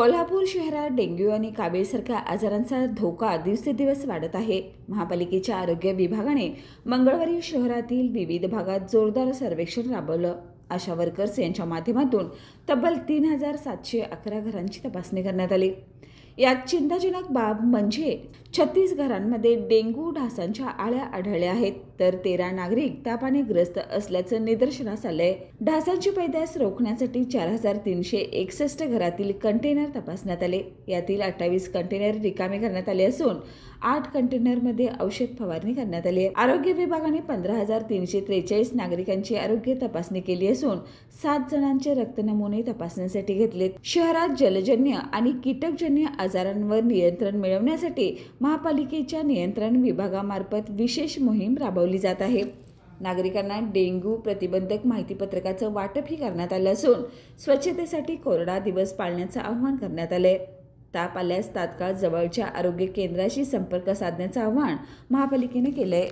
कोल्हापूर शहरात डेंग्यू आणि कावीळसारख्या आजारांचा धोका दिवसेंदिवस वाढत आहे। महापालिकेच्या आरोग्य विभागाने मंगळवारी शहरातील विविध भागात जोरदार सर्वेक्षण राबवलं। आशा वर्कर्स यांच्या माध्यमातून तब्बल 3711 घरांची तपासणी करण्यात आली। यात चिंताजनक बाब म्हणजे 36 घरांमध्ये डेंग्यू ढासांच्या आळ्या आढळल्या आहेत, तर 13 नागरिक तापाने ग्रस्त असल्याचं निदर्शनास आलंय। ढासांची पैदास रोखण्यासाठी 4361 घरातील कंटेनर तपासण्यात आले। यातील 28 कंटेनर रिकामे करण्यात आले असून 8 कंटेनरमध्ये औषध फवारणी करण्यात आली आहे। आरोग्य विभागाने 15343 नागरिकांची आरोग्य तपासणी केली असून 7 जणांचे रक्त नमुने तपासणीसाठी घेतलेत। शहरात जलजन्य आणि कीटकजन्य आजारांवर नियंत्रण मिळवण्यासाठी महापालिकेच्या नियंत्रण विभागामार्फत विशेष मोहीम राबवली जात आहे। नागरिकांना डेंग्यू प्रतिबंधक माहितीपत्रकाचं वाटपही करण्यात आलं असून स्वच्छतेसाठी कोरडा दिवस पाळण्याचं आवाहन करण्यात आलंय। ताप आल्यास तात्काळ जवळच्या आरोग्य केंद्राशी संपर्क साधण्याचं आवाहन महापालिकेने केलंय।